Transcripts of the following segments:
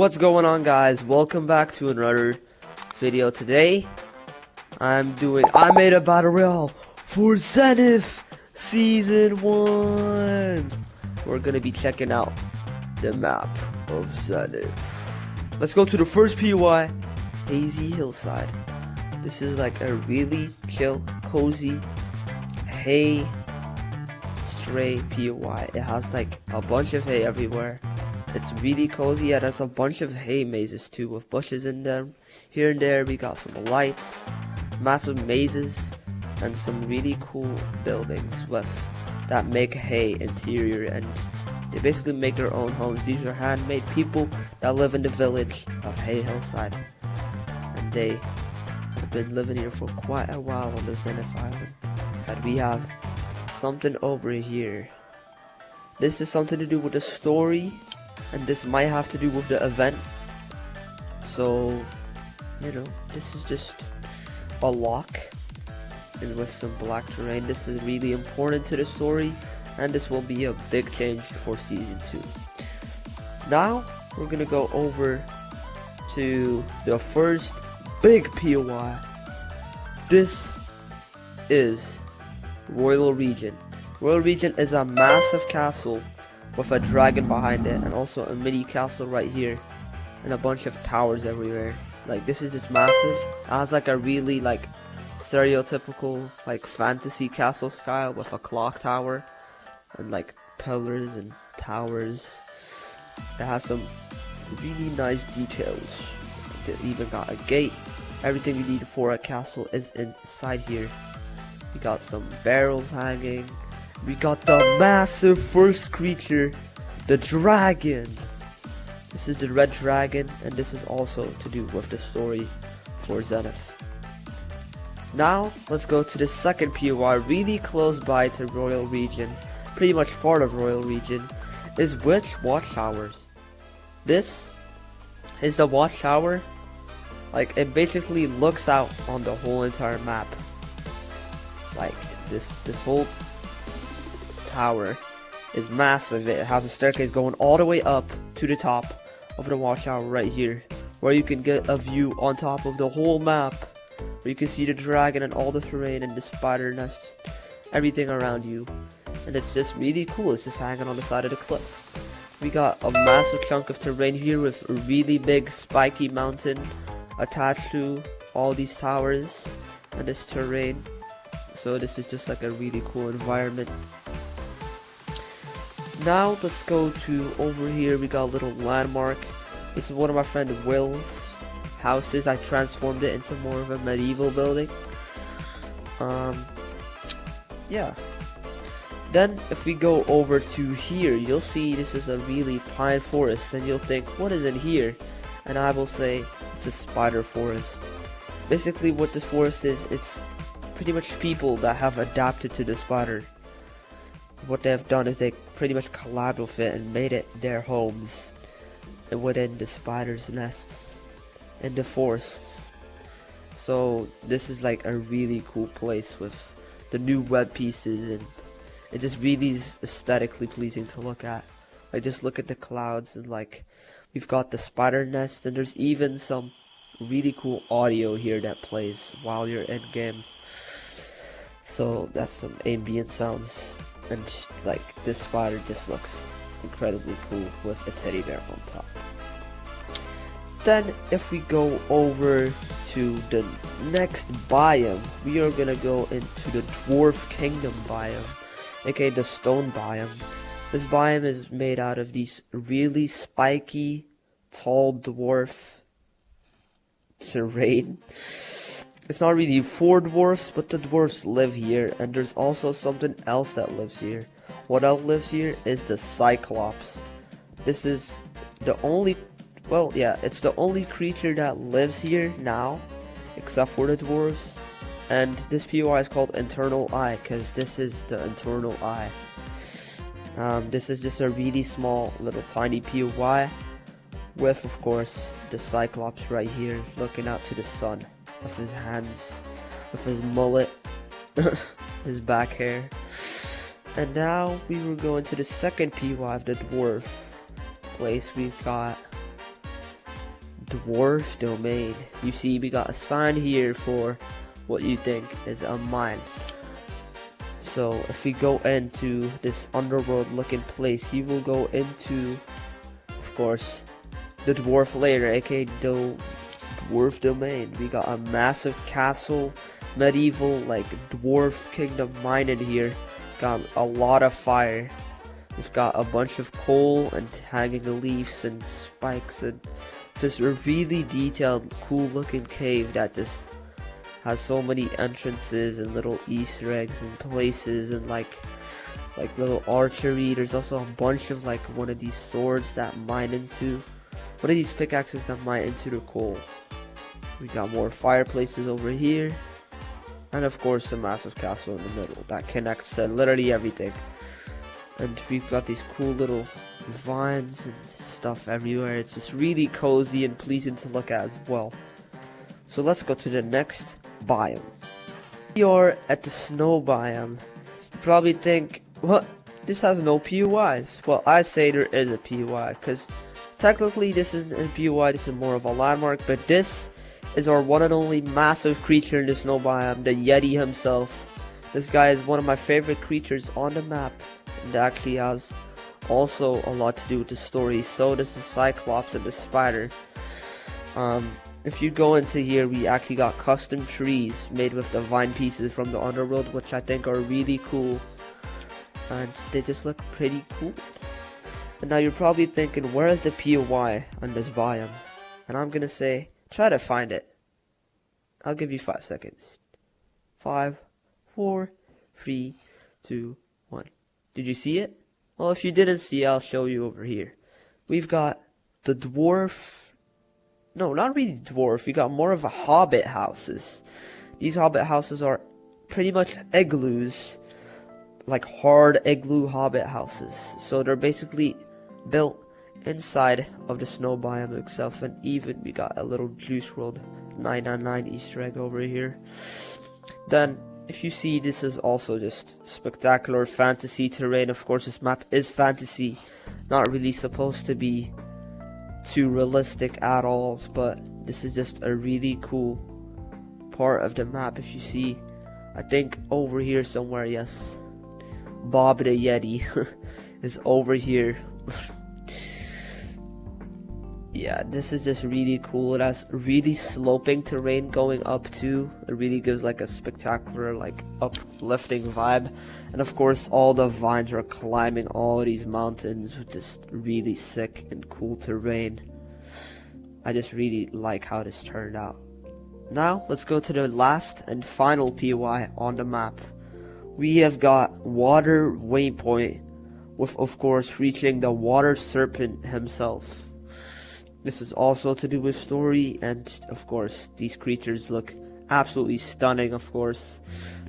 What's going on, guys? Welcome back to another video. Today I made a battle royale for Zenith season 1. We're gonna be checking out the map of Zenith. Let's go to the first POI, Hazy Hillside. This is like a really chill, cozy hay stray POI. It has like a bunch of hay everywhere. It's really cozy. It has a bunch of hay mazes too, with bushes in them. Here and there we got some lights, massive mazes, and some really cool buildings with that make hay interior, and they basically make their own homes. These are handmade people that live in the village of Hay Hillside, and they have been living here for quite a while on the Zenith Island. And we have something over here. This is something to do with the story, and this might have to do with the event. So, you know, this is just a lock, and with some black terrain. This is really important to the story, and this will be a big change for season 2. Now we're gonna go over to the first big POI. This is Royal Region. Royal Region is a massive castle with a dragon behind it, and also a mini castle right here, and a bunch of towers everywhere. Like, this is just massive. It has like a really like stereotypical like fantasy castle style with a clock tower and like pillars and towers. It has some really nice details. It even got a gate. Everything you need for a castle is inside here. We got some barrels hanging. We got the massive first creature, the dragon. This is the red dragon, and this is also to do with the story for Zenith. Now let's go to the second POI, really close by to Royal Region, pretty much part of Royal Region, is Witch Watchtowers. This is the watchtower. Like, it basically looks out on the whole entire map. Like, this whole tower is massive. It has a staircase going all the way up to the top of the watchtower right here, where you can get a view on top of the whole map, where you can see the dragon and all the terrain and the spider nest, everything around you. And it's just really cool. It's just hanging on the side of the cliff. We got a massive chunk of terrain here with a really big spiky mountain attached to all these towers and this terrain. So this is just like a really cool environment. Now let's go to over here. We got a little landmark. This is one of my friend Will's houses. I transformed it into more of a medieval building. Yeah. Then if we go over to here, you'll see this is a really pine forest, and you'll think, what is in here? And I will say it's a spider forest. Basically what this forest is, it's pretty much people that have adapted to the spider. What they have done is they pretty much collabed with it and made it their homes, and within the spiders' nests in the forests. So this is like a really cool place with the new web pieces, and it just really is aesthetically pleasing to look at. Like, just look at the clouds, and like we've got the spider nest, and there's even some really cool audio here that plays while you're in game. So that's some ambient sounds. And like, this spider just looks incredibly cool with a teddy bear on top. Then if we go over to the next biome, we are gonna go into the Dwarf Kingdom biome, aka the Stone biome. This biome is made out of these really spiky, tall dwarf terrain. It's not really for dwarfs, but the dwarfs live here, and there's also something else that lives here. What else lives here is the Cyclops. This is the only, well, yeah, it's the only creature that lives here now, except for the dwarfs. And this POI is called Internal Eye, because this is the Internal Eye. This is just a really small, little tiny POI, with, of course, the Cyclops right here, looking out to the sun. With his hands, with his mullet, his back hair. And now we will go into the second POI of the dwarf place. We've got dwarf domain. You see, we got a sign here for what you think is a mine. So if we go into this underworld looking place, you will go into, of course, the dwarf layer, aka the dwarf domain. We got a massive castle, medieval like dwarf kingdom mine in here. Got a lot of fire. We've got a bunch of coal and hanging leaves and spikes and just a really detailed, cool looking cave that just has so many entrances and little Easter eggs and places and like little archery. There's also a bunch of like one of these swords that mine into, one of these pickaxes that mine into the coal. We got more fireplaces over here, and of course a massive castle in the middle that connects to literally everything. And we've got these cool little vines and stuff everywhere. It's just really cozy and pleasing to look at as well. So let's go to the next biome. We are at the snow biome. You probably think, what? This has no POIs. Well, I say there is a POI, because technically this isn't a POI, this is more of a landmark, but this is our one and only massive creature in the snow biome, the Yeti himself. This guy is one of my favorite creatures on the map, and actually has also a lot to do with the story. So does the Cyclops and the spider. If you go into here, we actually got custom trees made with the vine pieces from the underworld, which I think are really cool, and they just look pretty cool. And now you're probably thinking, where is the POI on this biome? And I'm gonna say, try to find it. I'll give you 5 seconds. 5, 4, 3, 2, 1. Did you see it? Well, if you didn't see it, I'll show you over here. We've got the dwarf. No, not really dwarf. We got more of a hobbit houses. These hobbit houses are pretty much igloos, like hard igloo hobbit houses. So they're basically built inside of the snow biome itself. And even we got a little Juice World 999 Easter egg over here. Then if you see, this is also just spectacular fantasy terrain. Of course, this map is fantasy, not really supposed to be too realistic at all, but this is just a really cool part of the map. If you see, I think over here somewhere, yes, Bob the Yeti is over here. Yeah, this is just really cool. It has really sloping terrain going up too. It really gives like a spectacular, like uplifting vibe. And of course, all the vines are climbing all these mountains with just really sick and cool terrain. I just really like how this turned out. Now, let's go to the last and final POI on the map. We have got Water Waypoint, with of course reaching the Water Serpent himself. This is also to do with story, and of course these creatures look absolutely stunning. Of course,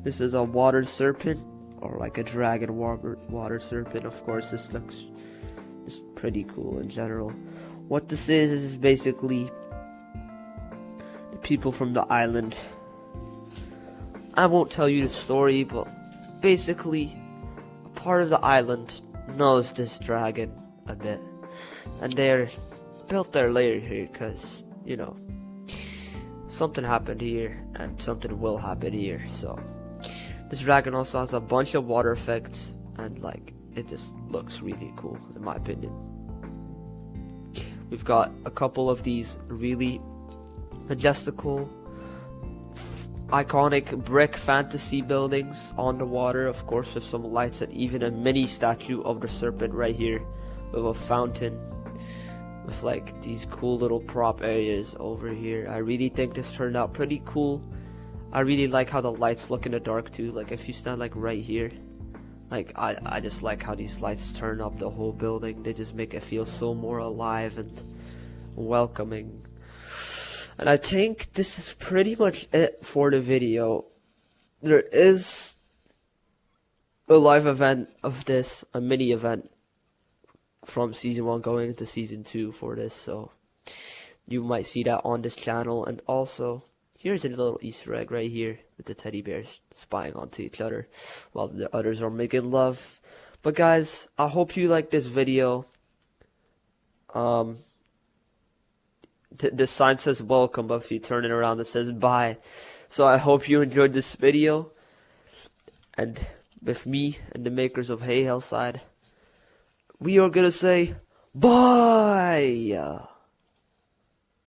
this is a water serpent, or like a dragon water serpent. Of course, this looks just pretty cool in general. What this is basically the people from the island. I won't tell you the story, but basically a part of the island knows this dragon a bit, and they're built their lair here because, you know, something happened here and something will happen here. So this dragon also has a bunch of water effects, and like it just looks really cool in my opinion. We've got a couple of these really majestical, iconic brick fantasy buildings on the water, of course, with some lights, and even a mini statue of the serpent right here with a fountain, with like these cool little prop areas over here. I really think this turned out pretty cool. I really like how the lights look in the dark too. Like if you stand like right here, like I just like how these lights turn up the whole building. They just make it feel so more alive and welcoming. And I think this is pretty much it for the video. There is a live event of this, a mini event from season 1 going into season 2 for this, so you might see that on this channel. And also, here's a little Easter egg right here with the teddy bears spying onto each other while the others are making love. But guys, I hope you like this video. the sign says welcome, but if you turn it around, it says bye. So I hope you enjoyed this video, and with me and the makers of Hey Hellside, we are gonna say bye.